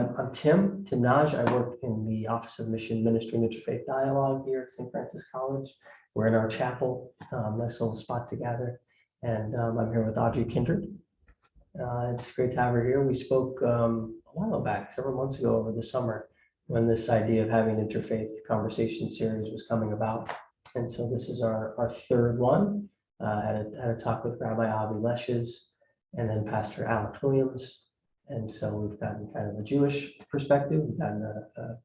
I'm Tim Naj. I work in the Office of Mission Ministry and Interfaith Dialogue here at St. Francis College. We're in our chapel, nice little spot to gather. And I'm here with Audrey Kindred. It's great to have her here. We spoke a while back, several months ago over the summer, when this idea of having an interfaith conversation series was coming about. And so this is our third one. Had a talk with Rabbi Avi Leshes and then Pastor Alex Williams. And so we've gotten kind of a Jewish perspective, we've gotten a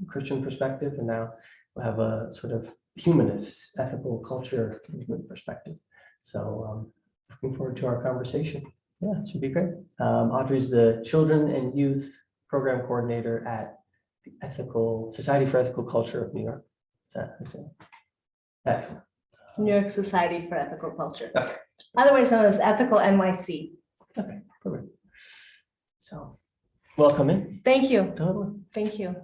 Christian perspective, and now we'll have a sort of humanist, ethical culture movement perspective. So looking forward to our conversation. Yeah, it should be great. Audrey's the Children and Youth Program Coordinator at the Society for Ethical Culture of New York. Is that what I'm saying? Excellent. New York Society for Ethical Culture. Okay. Otherwise known as Ethical NYC. Okay, perfect. So, welcome in. Thank you. Totally. Thank you.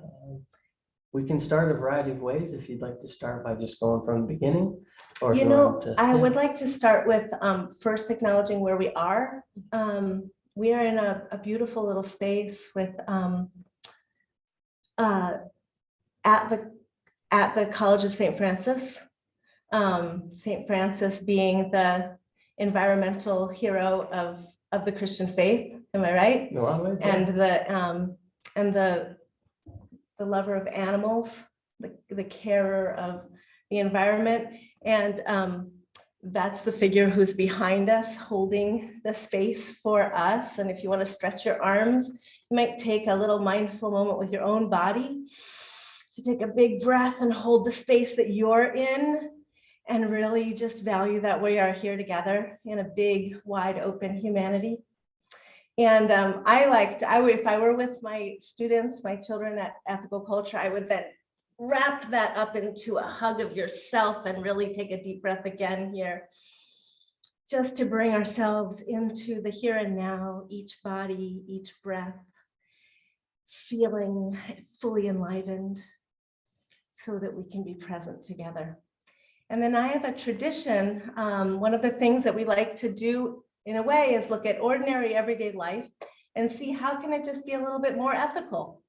We can start a variety of ways if you'd like to start by just going from the beginning. Or if You know, want to, I would like to start with first acknowledging where we are. We are in a beautiful little space with at the College of St. Francis. St. Francis being the environmental hero of the Christian faith. Am I right? in a lot of ways, yeah. And the lover of animals, the carer of the environment, and that's the figure who's behind us, holding the space for us. And if you want to stretch your arms, you might take a little mindful moment with your own body to take a big breath and hold the space that you're in, and really just value that we are here together in a big, wide open humanity. And if I were with my students, my children at Ethical Culture, I would then wrap that up into a hug of yourself and really take a deep breath again here, just to bring ourselves into the here and now, each body, each breath, feeling fully enlivened so that we can be present together. And then I have a tradition. One of the things that we like to do in a way is look at ordinary everyday life and see how can it just be a little bit more ethical?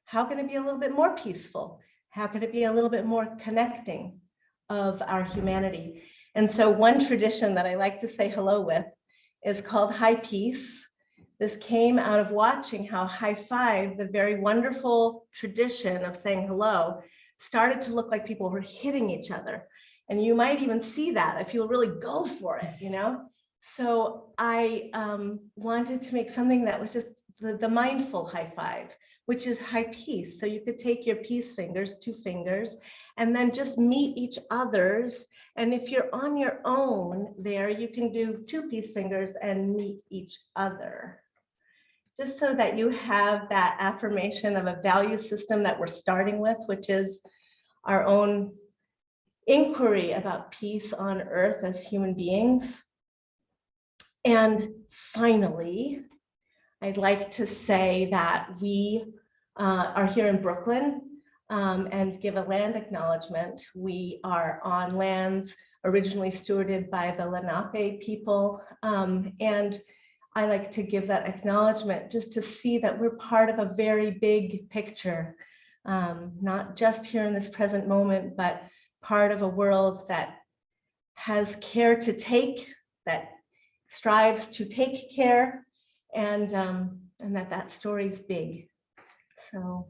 How can it be a little bit more peaceful? How can it be a little bit more connecting of our humanity? And so one tradition that I like to say hello with is called High Peace. This came out of watching how high five, the very wonderful tradition of saying hello, started to look like people were hitting each other. And you might even see that if you really go for it, you know? So I wanted to make something that was just the mindful high five, which is high peace. So you could take your peace fingers, 2 fingers, and then just meet each other's. And if you're on your own there, you can do 2 peace fingers and meet each other. Just so that you have that affirmation of a value system that we're starting with, which is our own inquiry about peace on earth as human beings. And finally, I'd like to say that we are here in Brooklyn and give a land acknowledgement. We are on lands originally stewarded by the Lenape people. And I like to give that acknowledgement just to see that we're part of a very big picture, not just here in this present moment, but part of a world that has care to take, that strives to take care, and that story is big. So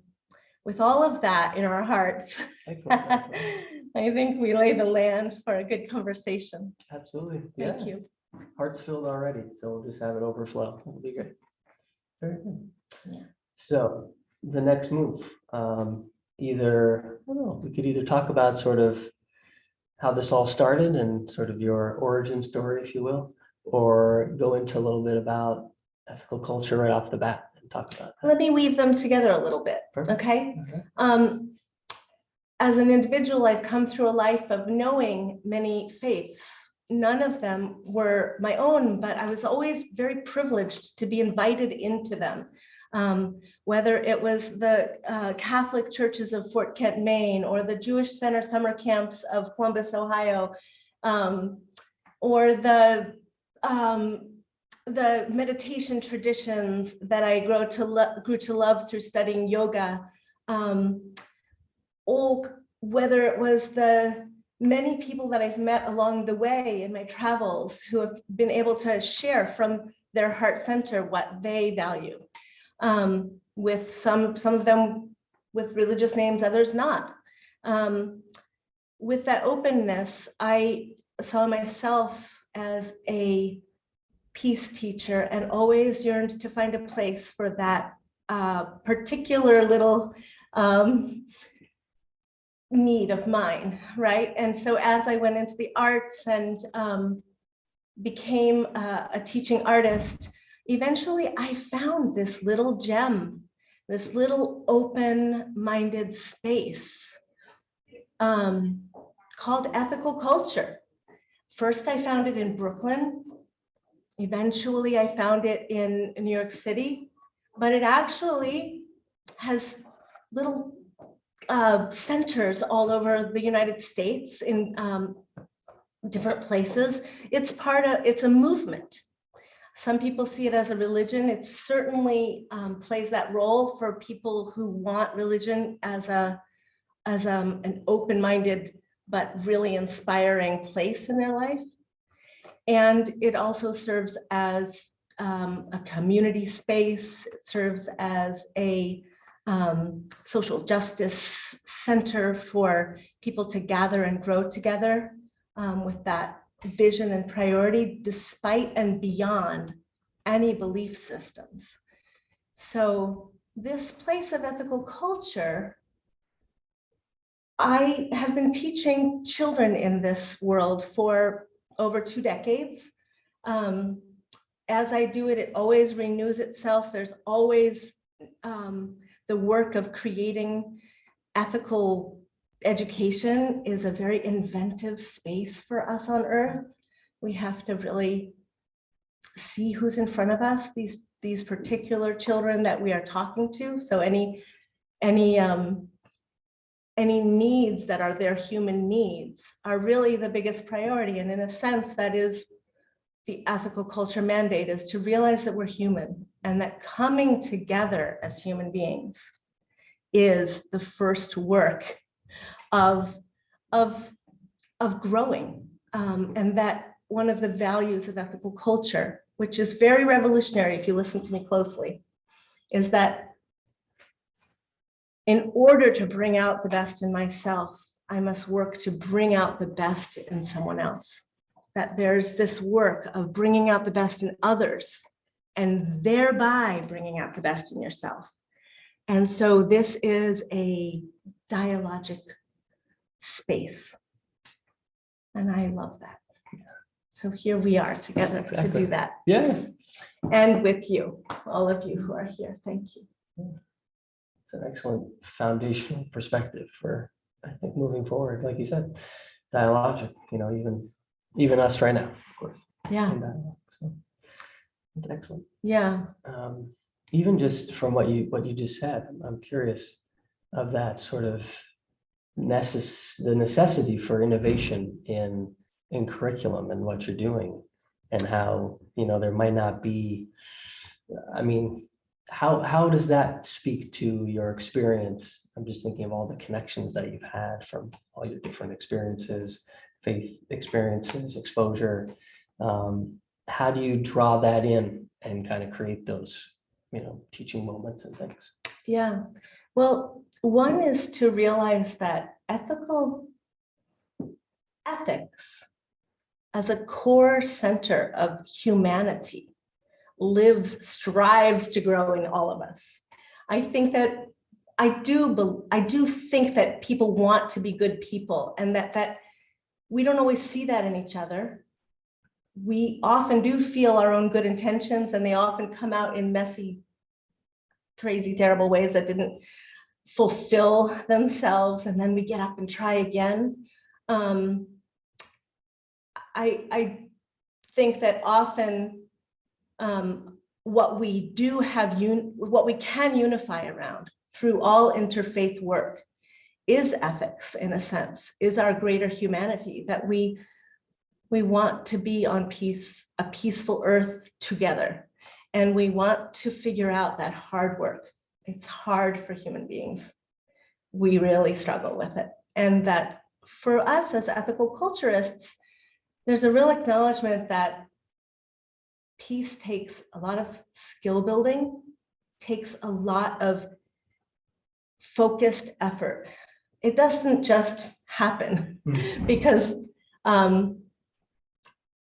with all of that in our hearts, I think we lay the land for a good conversation. Absolutely. Thank you. Hearts filled already, so we'll just have it overflow. It'll be great. Very good. Yeah. So the next move, I don't know, we could either talk about sort of how this all started and sort of your origin story, if you will, or go into a little bit about ethical culture right off the bat and talk about that. Let me weave them together a little bit. Perfect. Okay. As an individual, I've come through a life of knowing many faiths. None of them were my own, but I was always very privileged to be invited into them. Whether it was the Catholic churches of Fort Kent, Maine, or the Jewish Center summer camps of Columbus, Ohio, or the the meditation traditions that I grew to love through studying yoga, or whether it was the many people that I've met along the way in my travels who have been able to share from their heart center what they value, with some of them with religious names, others not. With that openness, I saw myself as a peace teacher and always yearned to find a place for that particular little need of mine, right? And so as I went into the arts and became a teaching artist, eventually I found this little gem, this little open-minded space called ethical culture. First, I found it in Brooklyn. Eventually, I found it in New York City, but it actually has little centers all over the United States in different places. It's a movement. Some people see it as a religion. It certainly plays that role for people who want religion as an open-minded but really inspiring place in their life. And it also serves as a community space. It serves as a social justice center for people to gather and grow together with that vision and priority, despite and beyond any belief systems. So this place of ethical culture, I have been teaching children in this world for over 2 decades. As I do it, it always renews itself. There's always the work of creating ethical education is a very inventive space for us on Earth. We have to really see who's in front of us, these particular children that we are talking to. So any needs that are their human needs are really the biggest priority. And in a sense, that is the ethical culture mandate, is to realize that we're human and that coming together as human beings is the first work of growing. And that one of the values of ethical culture, which is very revolutionary if you listen to me closely, is that in order to bring out the best in myself, I must work to bring out the best in someone else. That there's this work of bringing out the best in others and thereby bringing out the best in yourself. And so this is a dialogic space. And I love that. So here we are together to do that. Yeah. And with you, all of you who are here. Thank you. It's an excellent foundational perspective for, I think, moving forward. Like you said, dialogic, even us right now, of course. Yeah. So it's excellent. Yeah. Even just from what you just said, I'm curious of that sort of the necessity for innovation in curriculum and what you're doing, and how there might not be. I mean, how does that speak to your experience? I'm just thinking of all the connections that you've had from all your different experiences, faith experiences, exposure. How do you draw that in and kind of create those, teaching moments and things? Yeah. Well, one is to realize that ethics as a core center of humanity strives to grow in all of us. I think that I do think that people want to be good people, and that we don't always see that in each other. We often do feel our own good intentions, and they often come out in messy, crazy, terrible ways that didn't fulfill themselves, and then we get up and try again. I think that often what we can unify around through all interfaith work is ethics, in a sense, is our greater humanity, that we We want to be on a peaceful earth together. And we want to figure out that hard work. It's hard for human beings. We really struggle with it. And that for us as ethical culturists, there's a real acknowledgement that peace takes a lot of skill building, takes a lot of focused effort. It doesn't just happen because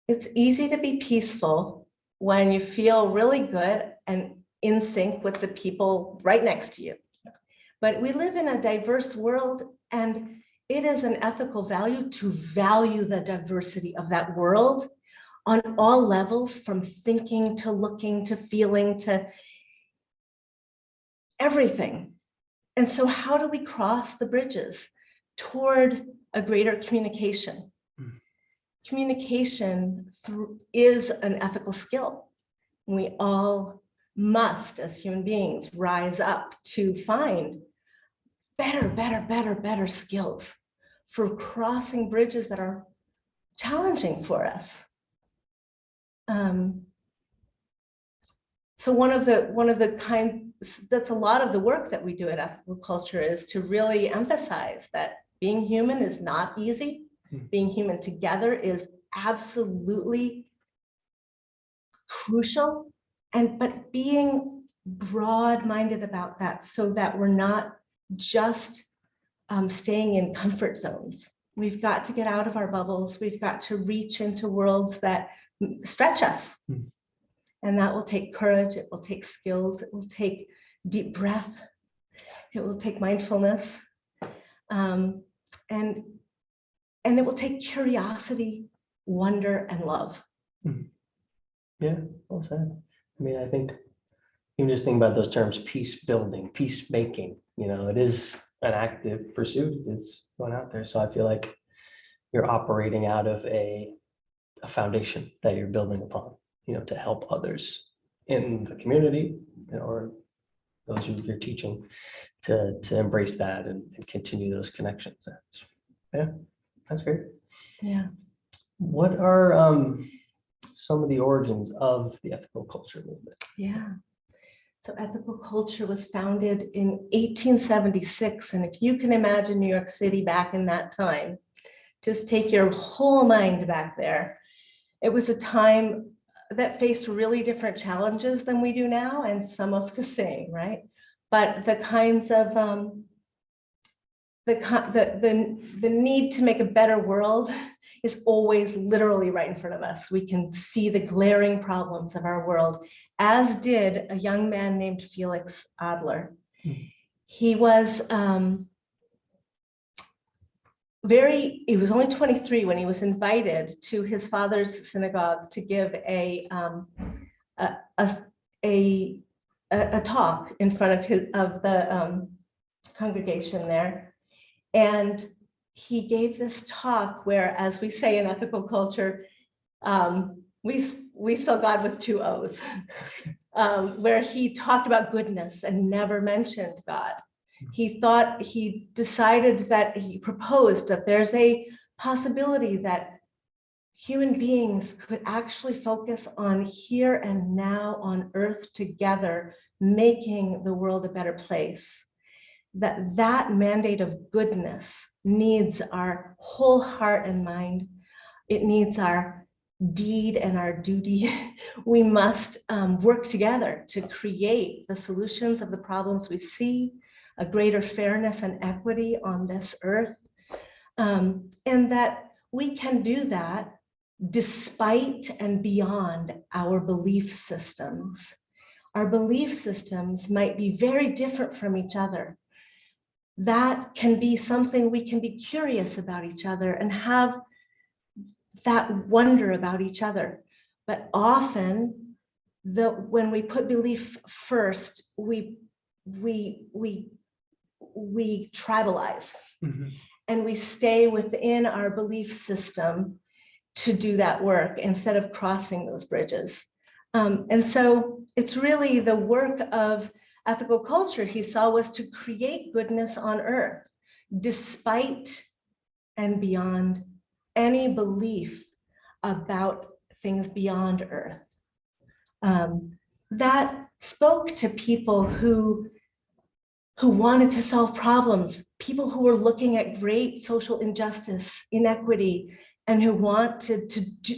it's easy to be peaceful when you feel really good and in sync with the people right next to you. But we live in a diverse world, and it is an ethical value to value the diversity of that world on all levels, from thinking to looking to feeling to everything. And so how do we cross the bridges toward a greater communication? Communication is an ethical skill. We all must, as human beings, rise up to find better skills for crossing bridges that are challenging for us. So one of the kinds, that's a lot of the work that we do at Ethical Culture, is to really emphasize that being human is not easy. Being human together is absolutely crucial, but being broad-minded about that, so that we're not just staying in comfort zones. We've got to get out of our bubbles. We've got to reach into worlds that stretch us. And that will take courage, it will take skills, it will take deep breath, it will take mindfulness, and it will take curiosity, wonder, and love. Yeah, well said. I mean, I think even just thinking about those terms, peace building, peacemaking, it is an active pursuit. It's going out there. So I feel like you're operating out of a foundation that you're building upon, to help others in the community, or those you're teaching to embrace that and continue those connections. That's great. Yeah. What are some of the origins of the ethical culture movement? Yeah. So ethical culture was founded in 1876. And if you can imagine New York City back in that time, just take your whole mind back there. It was a time that faced really different challenges than we do now, and some of the same, right? But the kinds of the need to make a better world is always literally right in front of us. We can see the glaring problems of our world, as did a young man named Felix Adler. He was he was only 23 when he was invited to his father's synagogue to give a talk in front of the congregation there. And he gave this talk where, as we say in ethical culture, we spell God with 2 O's, where he talked about goodness and never mentioned God. He proposed that there's a possibility that human beings could actually focus on here and now on earth together, making the world a better place. That mandate of goodness needs our whole heart and mind. It needs our deed and our duty. We must work together to create the solutions of the problems we see, a greater fairness and equity on this earth. And that we can do that despite and beyond our belief systems. Our belief systems might be very different from each other. That can be something we can be curious about each other and have that wonder about each other. But often, when we put belief first, we tribalize, and we stay within our belief system to do that work instead of crossing those bridges. And so it's really the work of ethical culture, he saw, was to create goodness on earth, despite and beyond any belief about things beyond Earth. That spoke to people who wanted to solve problems, people who were looking at great social injustice, inequity, and who wanted to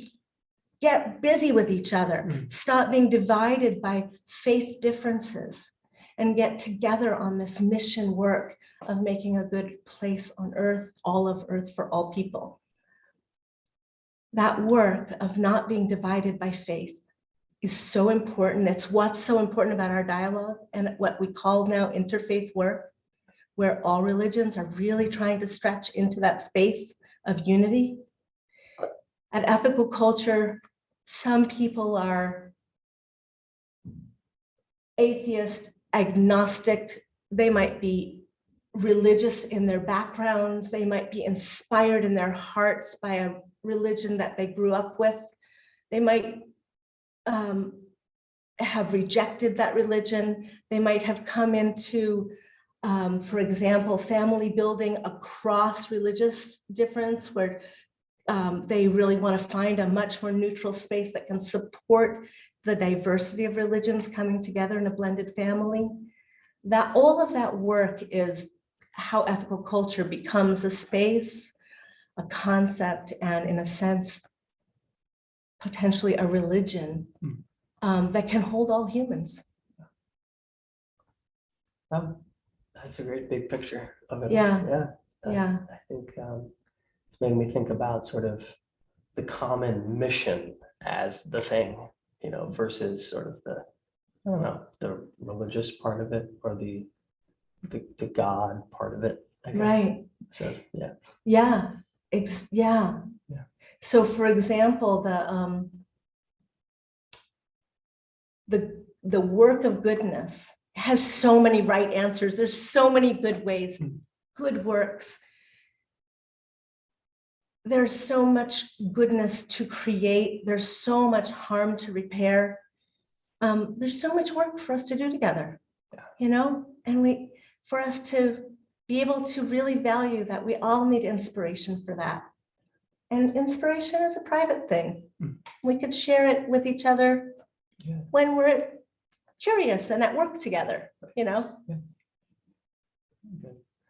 get busy with each other, stop being divided by faith differences, and get together on this mission work of making a good place on Earth, all of Earth for all people. That work of not being divided by faith is so important. It's what's so important about our dialogue and what we call now interfaith work, where all religions are really trying to stretch into that space of unity. At Ethical Culture, some people are atheist, agnostic. They might be religious in their backgrounds. They might be inspired in their hearts by a religion that they grew up with. They might have rejected that religion. They might have come into, for example, family building across religious difference, where they really want to find a much more neutral space that can support the diversity of religions coming together in a blended family. That all of that work is how ethical culture becomes a space, a concept, and in a sense, potentially a religion that can hold all humans. That's a great big picture of it. Yeah. I think it's made me think about sort of the common mission as the thing, you know, versus sort of the, I don't know, the religious part of it or the God part of it, I guess. Right. So yeah. Yeah. Yeah. So for example, the work of goodness has so many right answers. There's so many good ways, good works. There's so much goodness to create. There's so much harm to repair. There's so much work for us to do together, you know, and for us to be able to really value that we all need inspiration for that. And inspiration is a private thing. We could share it with each other when we're curious and at work together, you know?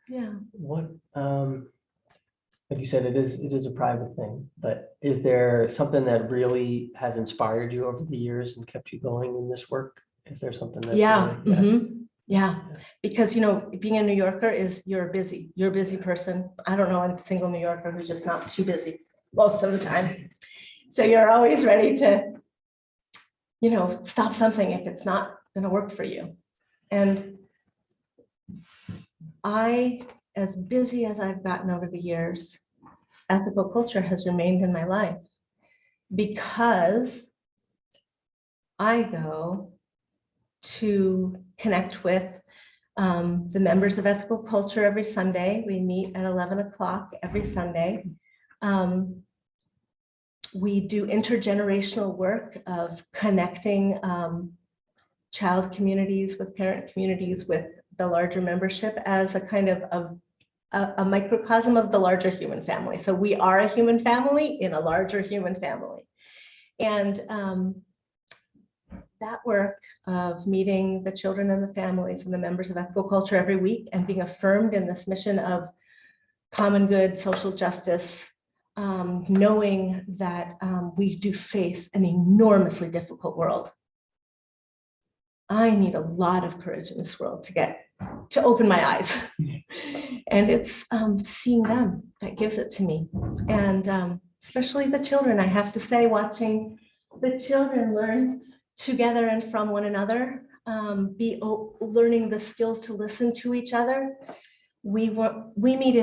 Yeah. What, like you said, it is a private thing, but is there something that really has inspired you over the years and kept you going in this work? Is there something that's really, Because, you know, being a New Yorker is you're a busy person. I don't know a single New Yorker who's just not too busy most of the time. So you're always ready to, you know, stop something if it's not going to work for you. And as busy as I've gotten over the years, ethical culture has remained in my life because I go to connect with the members of ethical culture every Sunday. We meet at 11 o'clock every Sunday. We do intergenerational work of connecting child communities with parent communities with the larger membership as a kind of a microcosm of the larger human family. So we are a human family in a larger human family. And that work of meeting the children and the families and the members of ethical culture every week and being affirmed in this mission of common good, social justice, knowing that we do face an enormously difficult world. I need a lot of courage in this world to open my eyes. And it's seeing them that gives it to me. And especially the children, I have to say, watching the children learn together and from one another, learning the skills to listen to each other. We meet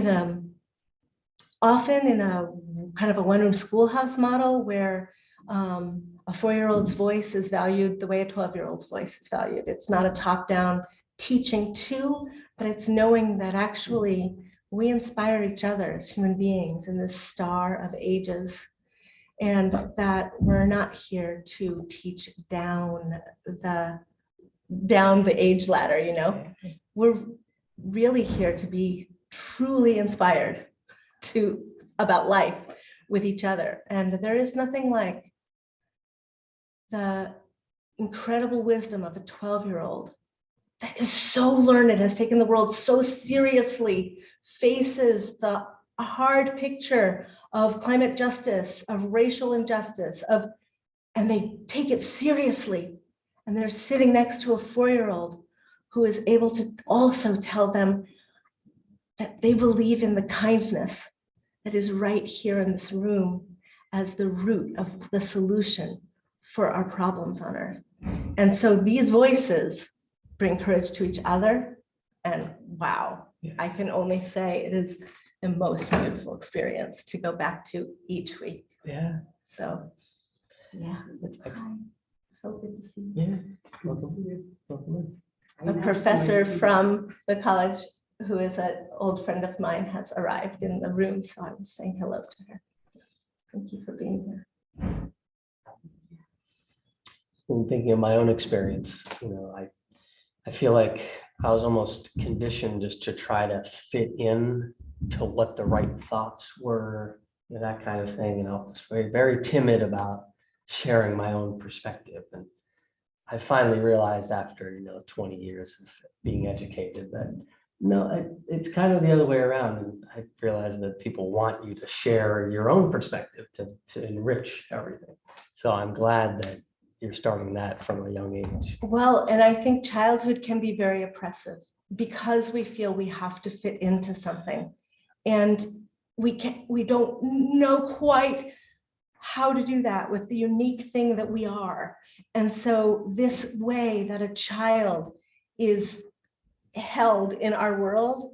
often in a kind of a one-room schoolhouse model where a 4-year-old's voice is valued the way a 12-year-old's voice is valued. It's not a top-down teaching to, but it's knowing that actually we inspire each other as human beings in this star of ages, and that we're not here to teach down the age ladder, you know. We're really here to be truly inspired about life, with each other. And there is nothing like the incredible wisdom of a 12-year-old that is so learned, has taken the world so seriously, faces the hard picture of climate justice, of racial injustice, and they take it seriously. And they're sitting next to a 4-year-old who is able to also tell them that they believe in the kindness that is right here in this room as the root of the solution for our problems on Earth. And so these voices bring courage to each other. And wow, I can only say it is the most beautiful experience to go back to each week. Yeah. So, yeah, it's so good to see you. Yeah. Welcome. A professor from the college who is an old friend of mine has arrived in the room, so I was saying hello to her. Thank you for being here. In thinking of my own experience, I feel like I was almost conditioned just to try to fit in to what the right thoughts were, that kind of thing. I was very, very timid about sharing my own perspective. And I finally realized after, 20 years of being educated that no, it's kind of the other way around. And I realized that people want you to share your own perspective to enrich everything. So I'm glad that you're starting that from a young age. Well, and I think childhood can be very oppressive because we feel we have to fit into something. And we don't know quite how to do that with the unique thing that we are. And so this way that a child is held in our world,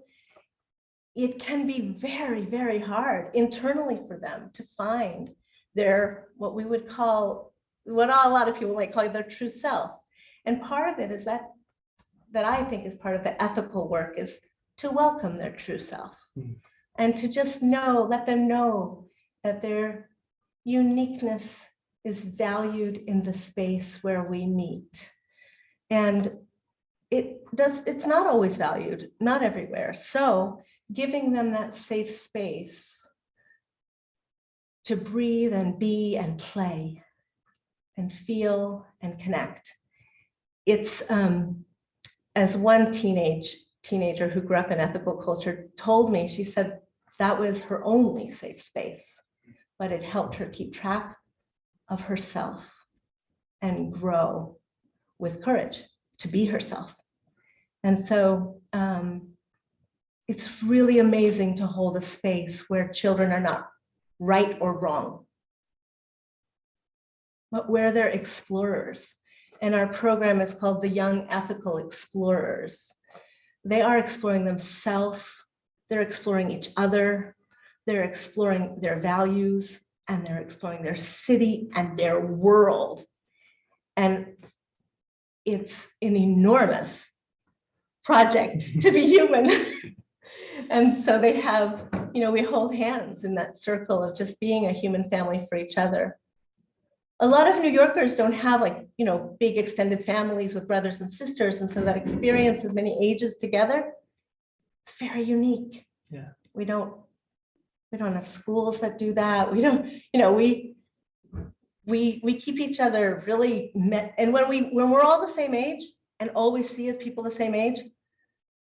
it can be very, very hard internally for them to find their, what we would call, what a lot of people might call their true self. And part of it is that I think is part of the ethical work is to welcome their true self and to just let them know that their uniqueness is valued in the space where we meet. And it's not always valued, not everywhere. So giving them that safe space to breathe and be and play and feel and connect. It's as one teenager who grew up in ethical culture told me, she said that was her only safe space, but it helped her keep track of herself and grow with courage to be herself. And so it's really amazing to hold a space where children are not right or wrong, but where they're explorers. And our program is called the Young Ethical Explorers. They are exploring themselves, they're exploring each other, they're exploring their values, and they're exploring their city and their world. And it's an enormous project to be human. And so they have, we hold hands in that circle of just being a human family for each other. A lot of New Yorkers don't have big extended families with brothers and sisters. And so that experience of many ages together, it's very unique. Yeah. We don't have schools that do that. We don't, we keep each other really met. And when we're all the same age and all we see is people the same age,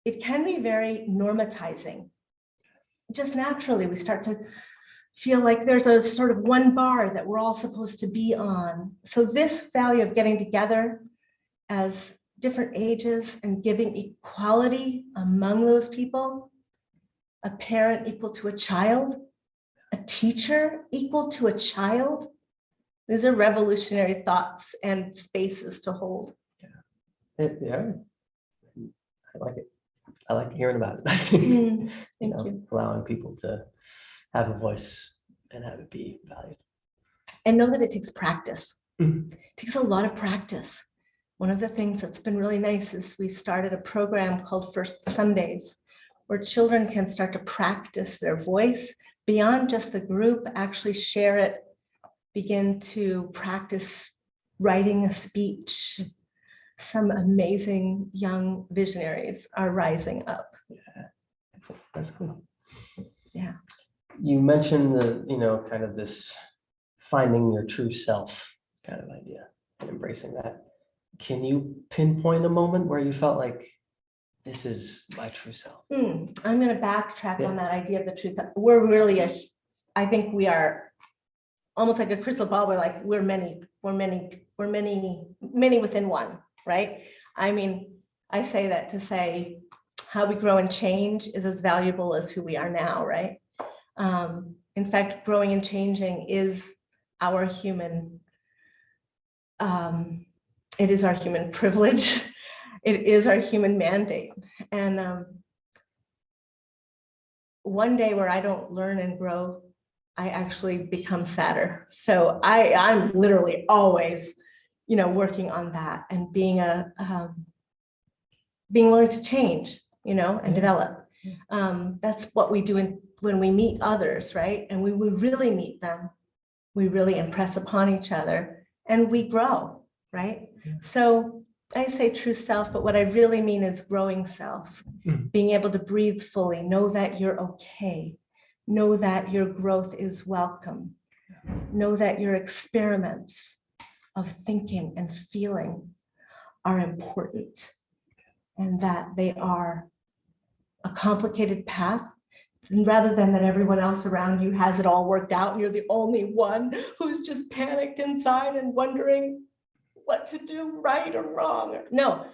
it can be very normatizing. Just naturally, we start to feel like there's a sort of one bar that we're all supposed to be on. So this value of getting together as different ages and giving equality among those people, a parent equal to a child, a teacher equal to a child. These are revolutionary thoughts and spaces to hold. Yeah, I like it. I like hearing about it. Thank you. Allowing people to have a voice and have it be valued. And know that it takes practice. Mm-hmm. It takes a lot of practice. One of the things that's been really nice is we've started a program called First Sundays, where children can start to practice their voice beyond just the group, actually share it, begin to practice writing a speech. Some amazing young visionaries are rising up. Yeah, that's cool. Yeah. You mentioned the, kind of this finding your true self kind of idea and embracing that. Can you pinpoint a moment where you felt like this is my true self? I'm going to backtrack Yeah. on that idea of the truth. We're really I think we are almost like a crystal ball. We're like, we're many within one, right? I mean, I say that to say how we grow and change is as valuable as who we are now, right? In fact, growing and changing is our human, it is our human privilege. It is our human mandate. And one day where I don't learn and grow, I actually become sadder. So I'm literally always, working on that and being willing to change, and develop. That's what we do when we meet others, right? And we really meet them. We really impress upon each other and we grow, right? Yeah. So I say true self, but what I really mean is growing self, being able to breathe fully, know that you're okay, know that your growth is welcome, know that your experiments of thinking and feeling are important and that they are a complicated path. And rather than that everyone else around you has it all worked out and you're the only one who's just panicked inside and wondering what to do right or wrong. No,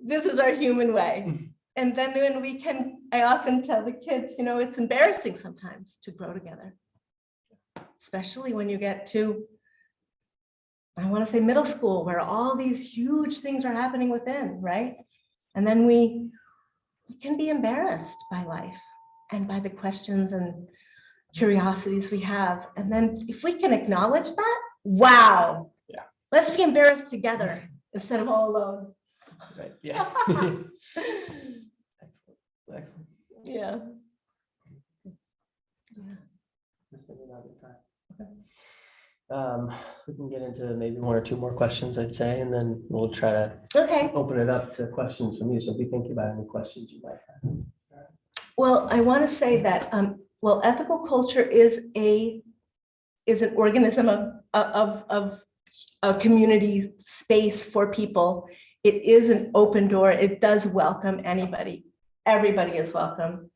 this is our human way. And then when I often tell the kids, it's embarrassing sometimes to grow together, especially when you get to, I want to say middle school, where all these huge things are happening within, right? And then we can be embarrassed by life and by the questions and curiosities we have. And then if we can acknowledge that, wow, yeah, let's be embarrassed together instead of all alone. Right. Yeah. Excellent. Excellent. Yeah. We can get into maybe one or two more questions, I'd say, and then we'll try to open it up to questions from you. So be thinking about any questions you might have. Well, I want to say that ethical culture is an organism of a community space for people. It is an open door. It does welcome anybody. Everybody is welcome.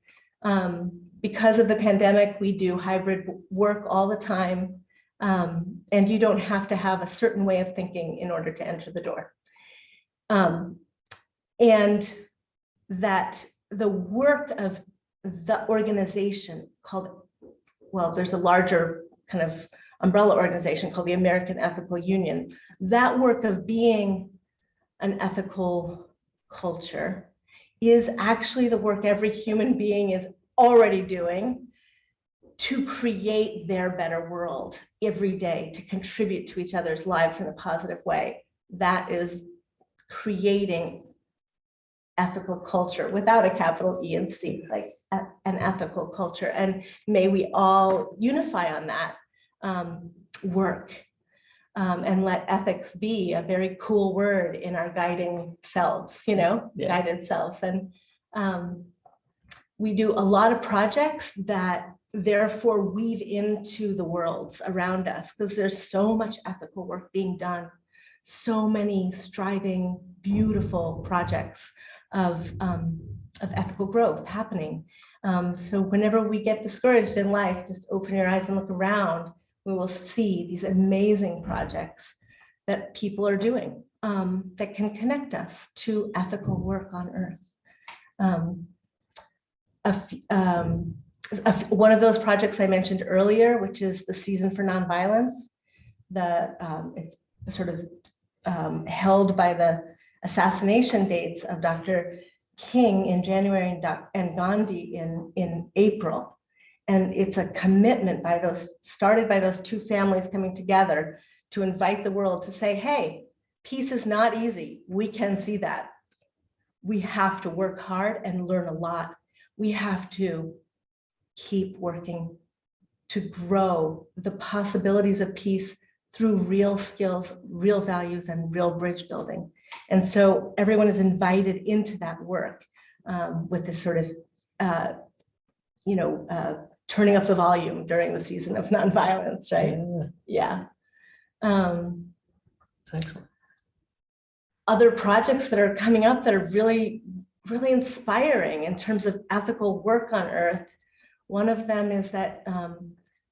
Because of the pandemic, we do hybrid work all the time. And you don't have to have a certain way of thinking in order to enter the door. And that the work of the organization there's a larger kind of umbrella organization called the American Ethical Union. That work of being an ethical culture is actually the work every human being is already doing to create their better world every day, to contribute to each other's lives in a positive way. That is creating ethical culture without a capital E and C, like an ethical culture. And may we all unify on that work and let ethics be a very cool word in our guiding selves, guided selves. And we do a lot of projects that therefore weave into the worlds around us because there's so much ethical work being done, so many striving, beautiful projects of ethical growth happening. So whenever we get discouraged in life, just open your eyes and look around, we will see these amazing projects that people are doing that can connect us to ethical work on earth. One of those projects I mentioned earlier, which is the Season for Nonviolence, it's sort of held by the assassination dates of Dr. King in January and Gandhi in April. And it's a commitment started by those two families coming together to invite the world to say, hey, peace is not easy. We can see that. We have to work hard and learn a lot. We have to keep working to grow the possibilities of peace through real skills, real values, and real bridge building. And so everyone is invited into that work with this sort of turning up the volume during the season of nonviolence, right? Yeah, that's excellent. Other projects that are coming up that are really, really inspiring in terms of ethical work on Earth. One of them is that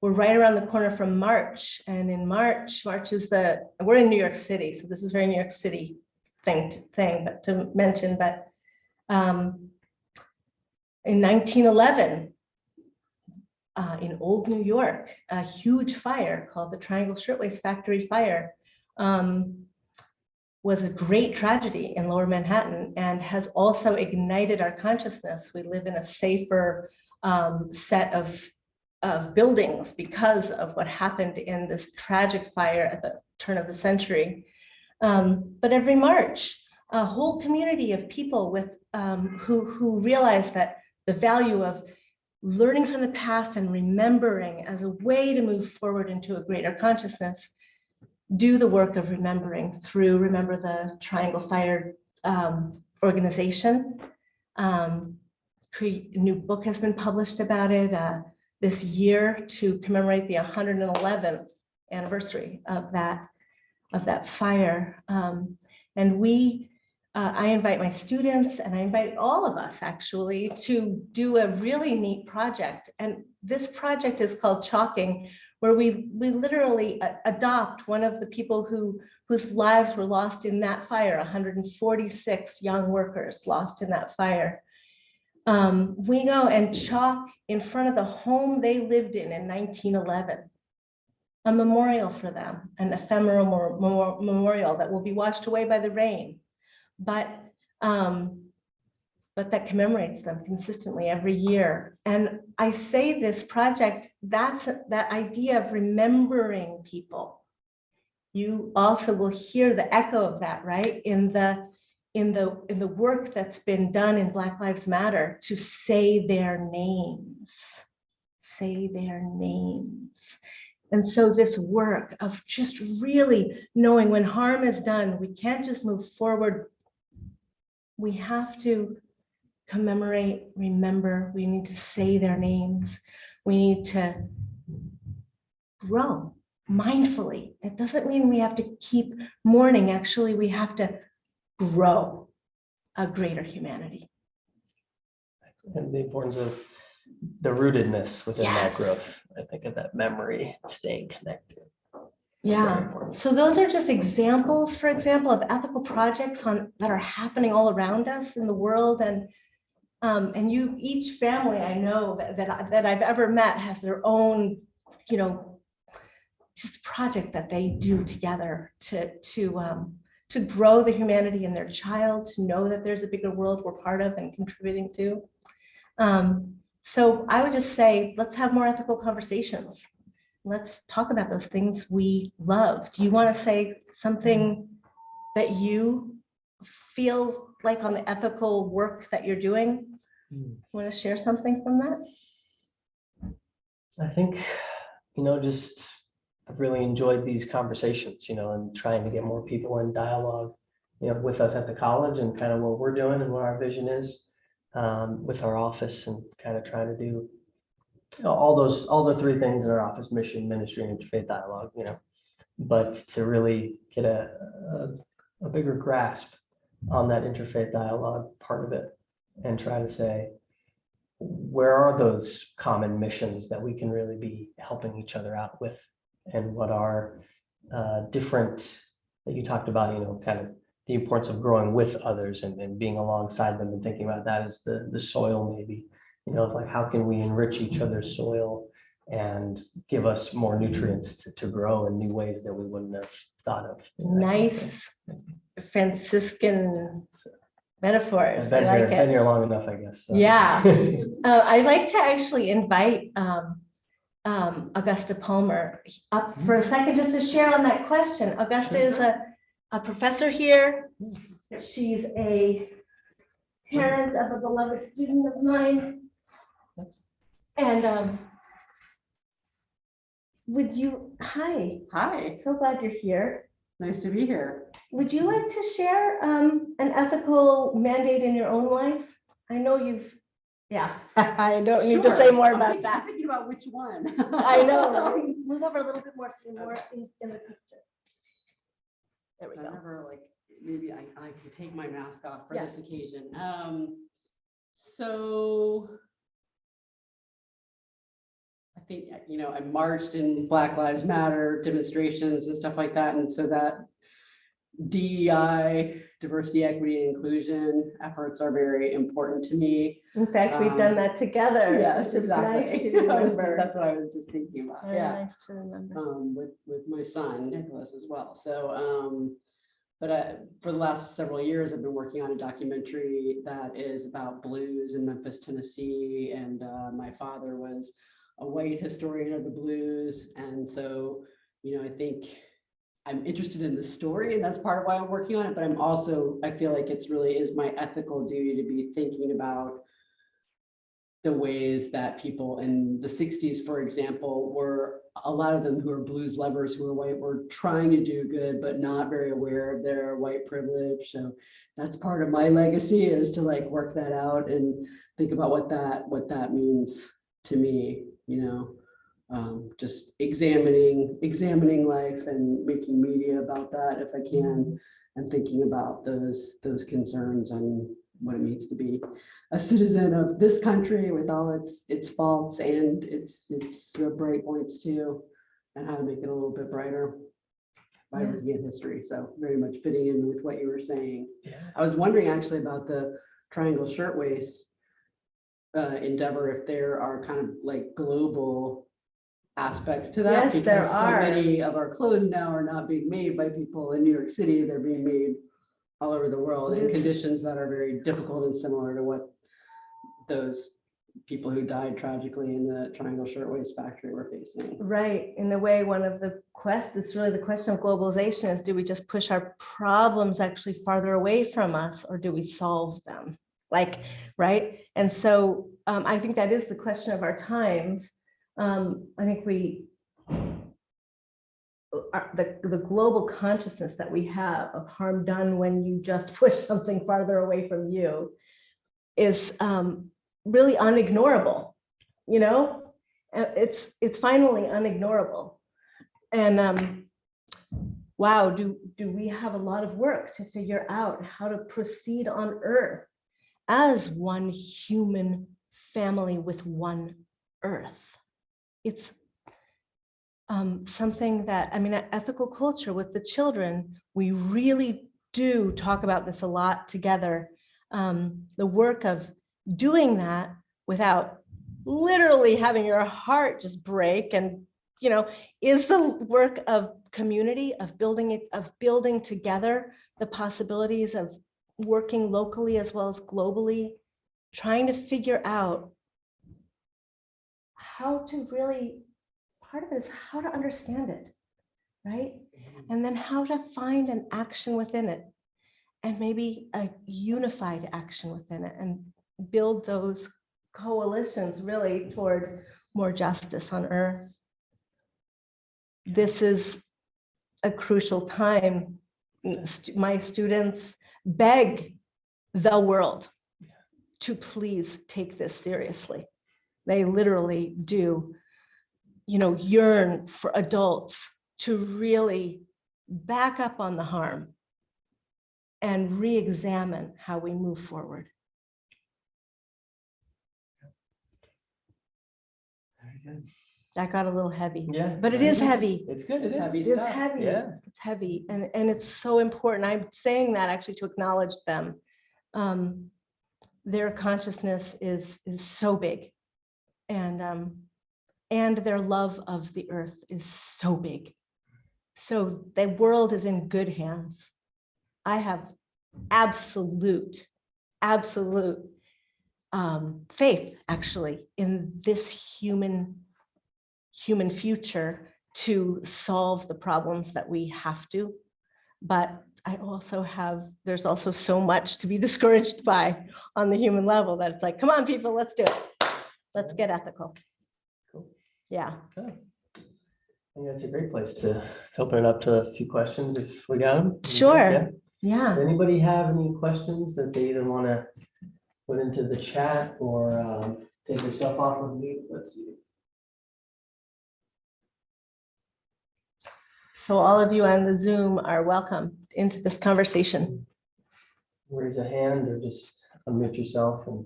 we're right around the corner from March, and in March is we're in New York City, so this is very New York City thing to mention, but in 1911, in Old New York, a huge fire called the Triangle Shirtwaist Factory Fire was a great tragedy in Lower Manhattan and has also ignited our consciousness. We live in a safer set of buildings because of what happened in this tragic fire at the turn of the century. But every March, a whole community of people with who realize that the value of learning from the past and remembering as a way to move forward into a greater consciousness do the work of remembering through Remember the Triangle Fire organization. A new book has been published about it this year to commemorate the 111th anniversary of that fire. And I invite my students, and I invite all of us actually, to do a really neat project. And this project is called Chalking, where we literally adopt one of the people whose lives were lost in that fire, 146 young workers lost in that fire. We go and chalk in front of the home they lived in 1911, a memorial for them, an ephemeral memorial that will be washed away by the rain, but that commemorates them consistently every year. And I say this project, that idea of remembering people. You also will hear the echo of that, right? In the work that's been done in Black Lives Matter to say their names. And so this work of just really knowing when harm is done, we can't just move forward. We have to commemorate, remember, we need to say their names. We need to grow mindfully. It doesn't mean we have to keep mourning. Actually, we have to grow a greater humanity. And the importance of the rootedness within that Yes. growth. I think of that memory, staying connected. Yeah. So those are just examples, for example, of ethical projects that are happening all around us in the world. And each family I know that I've ever met has their own, just project that they do together to grow the humanity in their child, to know that there's a bigger world we're part of and contributing to. So I would just say, let's have more ethical conversations. Let's talk about those things we love. Do you want to say something that you feel like on the ethical work that you're doing? Want to share something from that? I think, just I've really enjoyed these conversations, and trying to get more people in dialogue, with us at the college and kind of what we're doing and what our vision is with our office, and kind of trying to do all the three things in our office: mission, ministry, and interfaith dialogue, but to really get a bigger grasp on that interfaith dialogue part of it, and try to say, where are those common missions that we can really be helping each other out with, and what are different that you talked about, kind of the importance of growing with others and being alongside them, and thinking about that as the soil, maybe, like how can we enrich each other's soil and give us more nutrients to grow in new ways that we wouldn't have thought of. Nice Franciscan metaphors. I've I like been it. here long enough, I guess. So. Yeah. I'd like to actually invite Augusta Palmer up for a second just to share on that question. Augusta is a professor here. She's a parent of a beloved student of mine. And hi, so glad you're here. Nice to be here. Would you like to share an ethical mandate in your own life? I know you've Yeah, I don't need to say Sure. more I'm about thinking- I'm that. thinking about which one. I know, right? Move over a little bit more, so you're more in the picture. There we I go. never like, maybe I can take my mask off for Yeah. this occasion. So I think, I marched in Black Lives Matter demonstrations and stuff like that. And so that DEI, diversity, equity, and inclusion efforts are very important to me. In fact, we've done that together. Yes, which is nice exactly. to remember. That's what I was just thinking about. Very Yeah. nice to remember. With my son Nicholas as well. So, but for the last several years, I've been working on a documentary that is about blues in Memphis, Tennessee, and my father was a white historian of the blues, and so I think I'm interested in the story, and that's part of why I'm working on it. But I feel like it's really is my ethical duty to be thinking about the ways that people in the 60s, for example, were a lot of them who are blues lovers who are white were trying to do good, but not very aware of their white privilege. So that's part of my legacy, is to like work that out and think about what that means to me, just examining life and making media about that if I can, and thinking about those concerns and what it means to be a citizen of this country with all its faults and its bright points too, and how to make it a little bit brighter by looking at history. So very much fitting in with what you were saying. Yeah. I was wondering actually about the triangle shirtwaist endeavor, if there are kind of like global aspects to that. Yes, there because are. So many of our clothes now are not being made by people in New York City. They're being made all over the world in Yes. conditions that are very difficult and similar to what those people who died tragically in the Triangle Shirtwaist factory were facing. Right. In a way, one of the it's really the question of globalization is, do we just push our problems actually farther away from us, or do we solve them? Right. And so I think that is the question of our times. I think the global consciousness that we have of harm done when you just push something farther away from you is really unignorable. It's finally unignorable. And wow, do we have a lot of work to figure out how to proceed on Earth as one human family with one Earth. It's something that, ethical culture with the children, we really do talk about this a lot together. The work of doing that without literally having your heart just break, and is the work of community, of building together the possibilities of working locally as well as globally, trying to figure out how to really, part of it is how to understand it, right? And then how to find an action within it, and maybe a unified action within it, and build those coalitions really toward more justice on Earth. This is a crucial time. My students beg the world to please take this seriously. They literally do, yearn for adults to really back up on the harm and re-examine how we move forward. Very good. That got a little heavy. Yeah. But it is heavy. It's good. It's heavy It's stuff. heavy. Yeah. It's heavy. And it's so important. I'm saying that actually to acknowledge them. Their consciousness is so big. And their love of the earth is so big. So the world is in good hands. I have absolute faith actually in this human future to solve the problems that we have to. But there's also so much to be discouraged by on the human level that it's like, come on, people, let's do it. Let's get ethical. Cool. Yeah. Good. I think that's a great place to open it up to a few questions if we got them. Sure. Yeah. Yeah. Does anybody have any questions that they either want to put into the chat or take yourself off of mute. Let's see. So all of you on the Zoom are welcome into this conversation. Raise a hand or just unmute yourself. And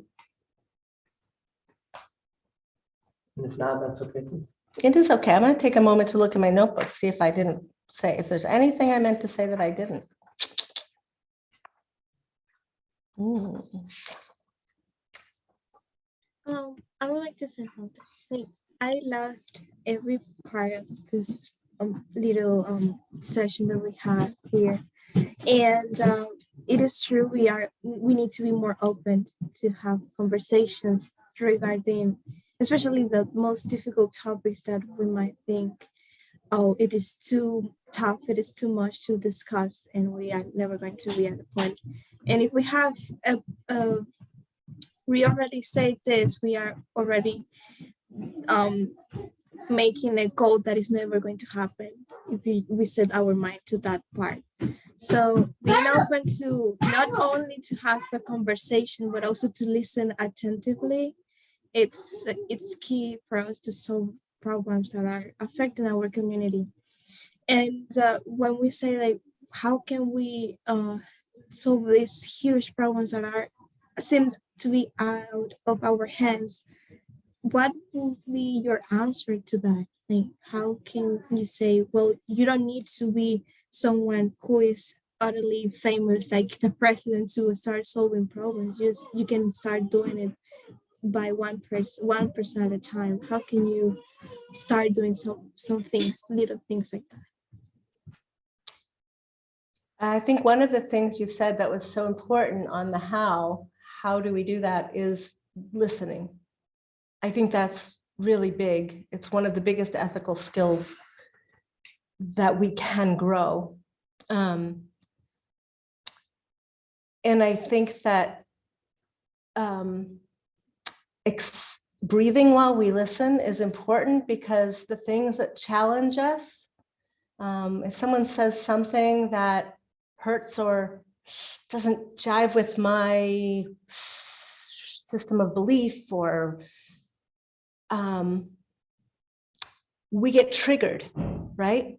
if not, that's okay too. It is okay. I'm going to take a moment to look at my notebook, see if I didn't say, if there's anything I meant to say that I didn't. I would like to say something. Like, I loved every part of this little session that we have here, and it is true we need to be more open to have conversations regarding, especially the most difficult topics that we might think, oh, it is too tough, it is too much to discuss, and we are never going to be at the point. And if we have we already say this, we are already making a goal that is never going to happen if we set our mind to that part. So being open to not only to have a conversation, but also to listen attentively, it's key for us to solve problems that are affecting our community. And when we say, like, how can we solve these huge problems that seem to be out of our hands, what would be your answer to that? Like, how can you say, well, you don't need to be someone who is utterly famous, like the president, to start solving problems? You can start doing it by 1% at a time. How can you start doing some things, little things like that? I think one of the things you said that was so important on the how do we do that, is listening. I think that's really big. It's one of the biggest ethical skills that we can grow. And I think that breathing while we listen is important, because the things that challenge us, if someone says something that hurts or doesn't jive with my system of belief, or we get triggered, right?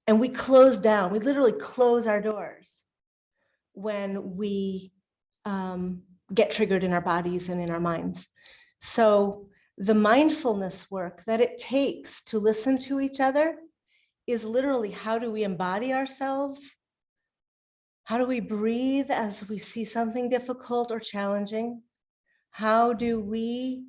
And we close down, we literally close our doors when we get triggered in our bodies and in our minds. So the mindfulness work that it takes to listen to each other is literally, how do we embody ourselves? How do we breathe as we see something difficult or challenging? How do we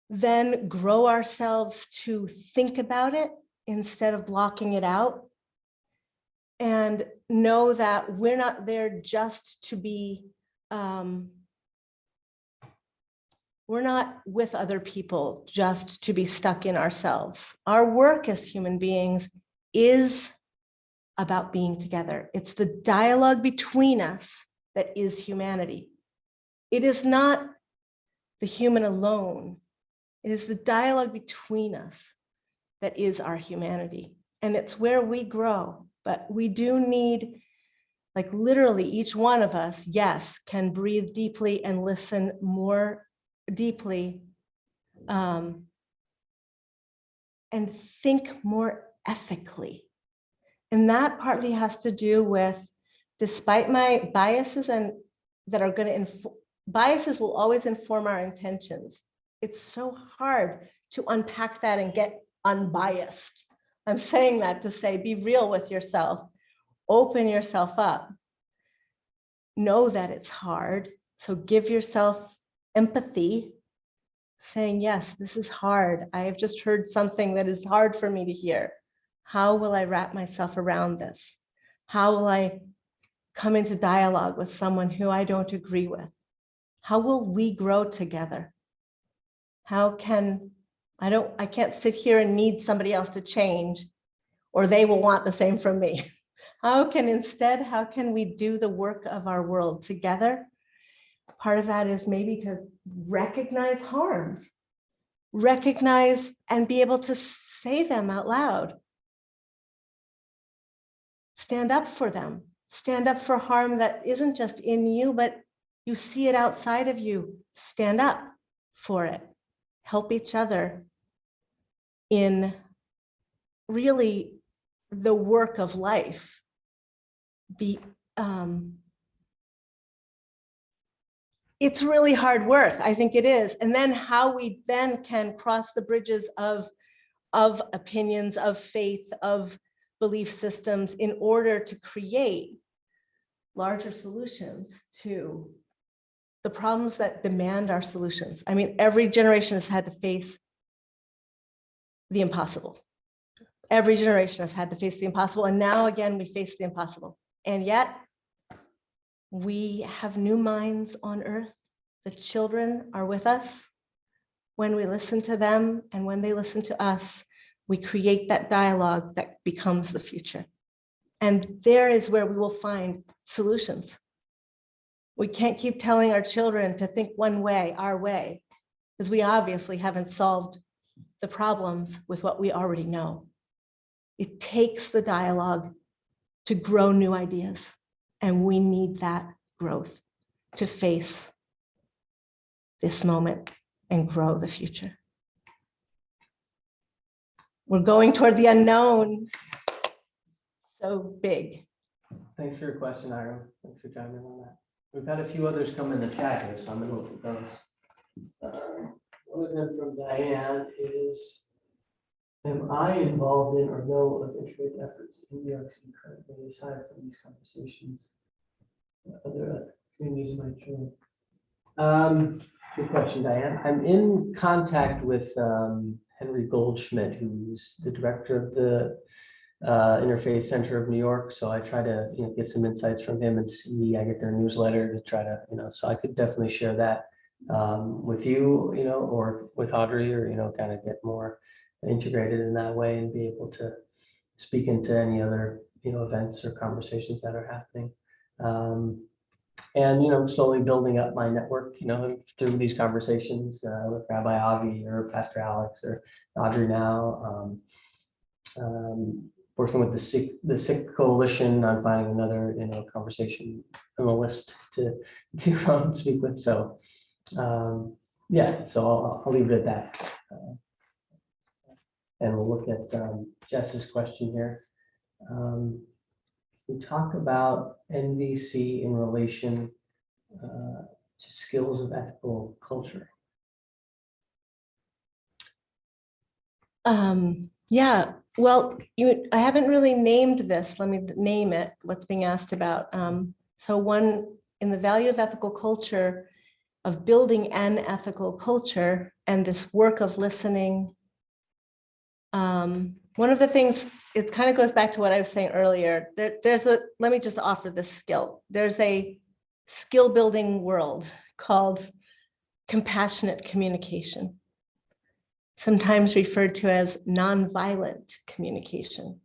then grow ourselves to think about it instead of blocking it out? And know that we're not there just to be, we're not with other people just to be stuck in ourselves. Our work as human beings is about being together. It's the dialogue between us that is humanity. It is not the human alone. It is the dialogue between us that is our humanity. And it's where we grow. But we do need, like, literally each one of us, yes, can breathe deeply and listen more deeply, and think more ethically. And that partly has to do with, despite my biases, and that are going to biases will always inform our intentions. It's so hard to unpack that and get unbiased. I'm saying that to say, be real with yourself, open yourself up, know that it's hard. So give yourself empathy, saying, yes, this is hard. I have just heard something that is hard for me to hear. How will I wrap myself around this? How will I come into dialogue with someone who I don't agree with? How will we grow together? How can, I can't sit here and need somebody else to change, or they will want the same from me. How can we do the work of our world together? Part of that is maybe to recognize harms, recognize and be able to say them out loud. Stand up for them. Stand up for harm that isn't just in you, but You see it outside of you, stand up for it. Help each other in really the work of life. It's really hard work. I think it is. And then how we then can cross the bridges of opinions, of faith, of belief systems in order to create larger solutions to the problems that demand our solutions. I mean, every generation has had to face the impossible. Every generation has had to face the impossible. And now again, we face the impossible. And yet we have new minds on earth. The children are with us. When we listen to them and when they listen to us, we create that dialogue that becomes the future. And there is where we will find solutions. We can't keep telling our children to think one way, our way, because we obviously haven't solved the problems with what we already know. It takes the dialogue to grow new ideas, and we need that growth to face this moment and grow the future. We're going toward the unknown. So big. Thanks for your question, Ira. Thanks for chiming in on that. We've had a few others come in the chat here, so I'm going to look at those. One of them from Diane is, am I involved in or know of interfaith efforts in New York City currently, aside from these conversations? Other communities might join. Good question, Diane. I'm in contact with Henry Goldschmidt, who's the director of the Interfaith Center of New York. So I try to get some insights from him and see. I get their newsletter to try to so I could definitely share that with you, or with Audrey, or kind of get more integrated in that way and be able to speak into any other events or conversations that are happening. And slowly building up my network, through these conversations with Rabbi Avi or Pastor Alex or Audrey now. Working with the Sikh Coalition on finding another conversation on the list to speak with. So yeah, so I'll leave it at that. And we'll look at Jess's question here. We talk about NVC in relation to skills of ethical culture. Yeah, well, I haven't really named this. Let me name it, what's being asked about. So one, in the value of ethical culture, of building an ethical culture and this work of listening. One of the things, it kind of goes back to what I was saying earlier. Let me just offer this skill. There's a skill building world called compassionate communication, sometimes referred to as nonviolent communication.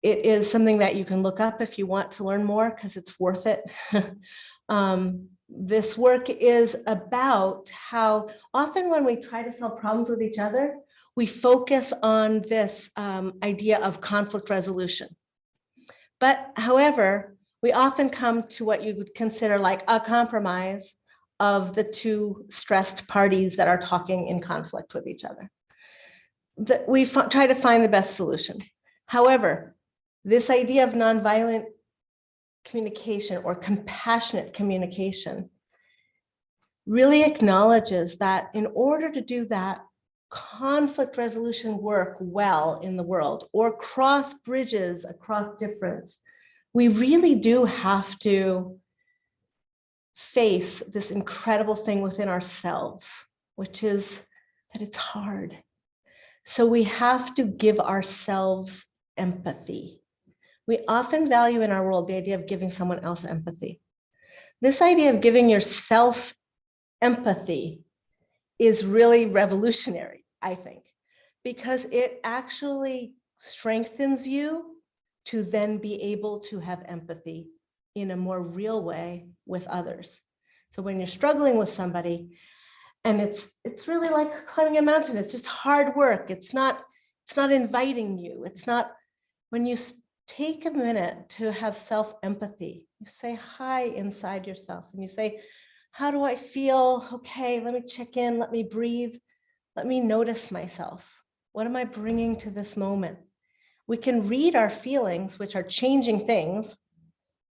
It is something that you can look up if you want to learn more, because it's worth it. This work is about how often when we try to solve problems with each other, we focus on this idea of conflict resolution. But however, we often come to what you would consider like a compromise of the two stressed parties that are talking in conflict with each other. We try to find the best solution. However, this idea of nonviolent communication or compassionate communication really acknowledges that in order to do that conflict resolution work well in the world or cross bridges across difference, we really do have to face this incredible thing within ourselves, which is that it's hard. So we have to give ourselves empathy. We often value in our world the idea of giving someone else empathy. This idea of giving yourself empathy is really revolutionary, I think, because it actually strengthens you to then be able to have empathy in a more real way with others. So when you're struggling with somebody, and it's really like climbing a mountain, it's just hard work. It's not inviting you. It's not when you take a minute to have self-empathy. You say hi inside yourself and you say, how do I feel? Okay, let me check in, let me breathe, let me notice myself. What am I bringing to this moment? We can read our feelings, which are changing things.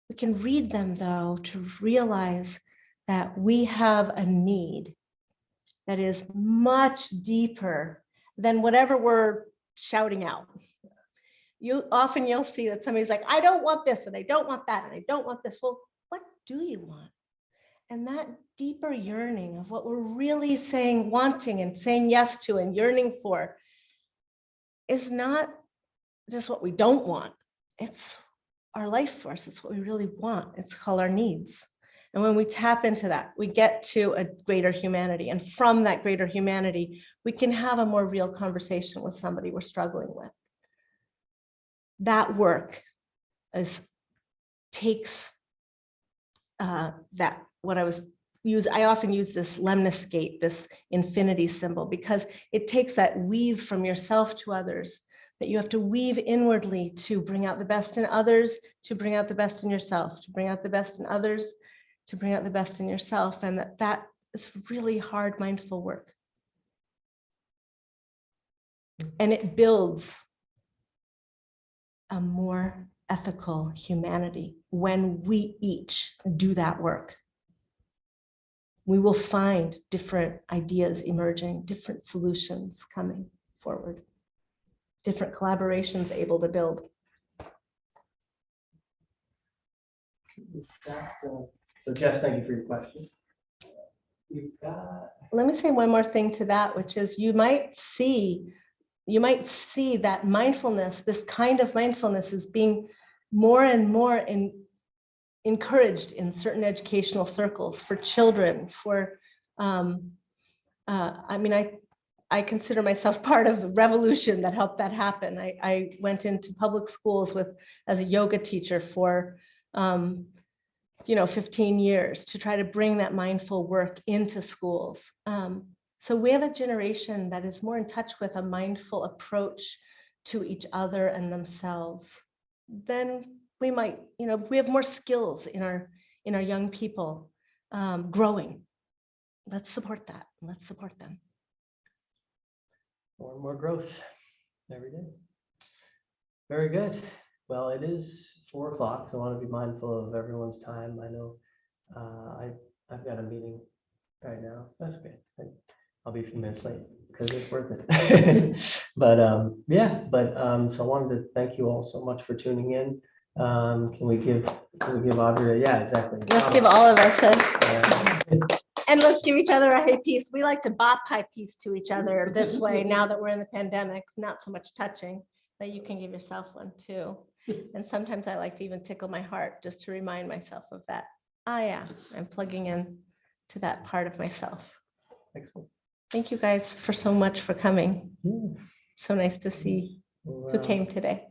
We can read them though to realize that we have a need that is much deeper than whatever we're shouting out. You'll see that somebody's like, I don't want this, and I don't want that, and I don't want this. Well, what do you want? And that deeper yearning of what we're really saying, wanting and saying yes to and yearning for is not just what we don't want. It's our life force. It's what we really want. It's called our needs. And when we tap into that, we get to a greater humanity. And from that greater humanity, we can have a more real conversation with somebody we're struggling with. That work takes that, what I often use this lemniscate, this infinity symbol, because it takes that weave from yourself to others, that you have to weave inwardly to bring out the best in others, to bring out the best in yourself, to bring out the best in others, to bring out the best in yourself. And that is really hard mindful work. And it builds a more ethical humanity when we each do that work. We will find different ideas emerging, different solutions coming forward, different collaborations able to build. So Jess, thank you for your question. Let me say one more thing to that, which is you might see that mindfulness, this kind of mindfulness, is being more and more encouraged in certain educational circles for children, for, I consider myself part of the revolution that helped that happen. I went into public schools as a yoga teacher for 15 years to try to bring that mindful work into schools. So we have a generation that is more in touch with a mindful approach to each other and themselves. Then we might, we have more skills in our young people growing. Let's support that. Let's support them. More and more growth every day. Very good. Well, it is 4 o'clock, so I want to be mindful of everyone's time. I know I've got a meeting right now. That's okay. I'll be a few minutes late because it's worth it. But so I wanted to thank you all so much for tuning in. Can we give Audrey? Yeah, exactly. Let's give all of us and let's give each other a high piece. We like to bop high piece to each other this way now that we're in the pandemic, not so much touching, but you can give yourself one too. And sometimes I like to even tickle my heart just to remind myself of that. Oh yeah, I'm plugging in to that part of myself. Excellent. Thank you guys so much for coming. Yeah. So nice to see who came today.